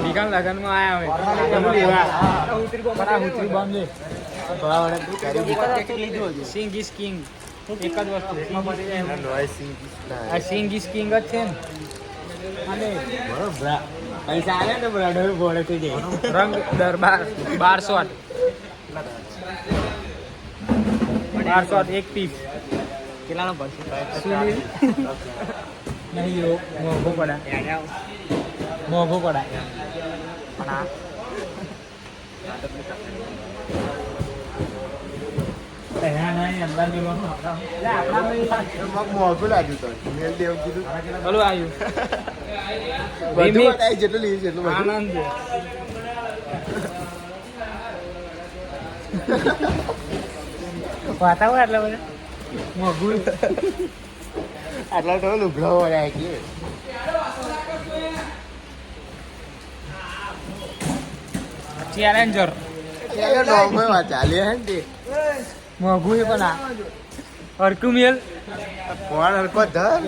નિકાલ લગન માં આયા હવે સિંગ ઇઝ કિંગ એક જ વસ્તુ આ સિંગ ઇઝ કિંગ જ છે ને અને પૈસા આવે ને બ્રડર બોલે તું જે રંગ દરબાર 1200 એક પીસ કેટલાનો પડશે સુનિલ નહીં મોઘો પડા પણ આ મોઘું લાગ્યું તો મેલ દેવ કીધું બોલું આવ્યું બધું જેટલું લીધું જેટલું આનંદ વાતાવરણ એટલે બધા મોઘું આટલા તો લુગડો વળ્યા કે ચેલેન્જર ચાલે હે ને મોઘું પણ આ હરકું મેલ કોણ હરકો ધર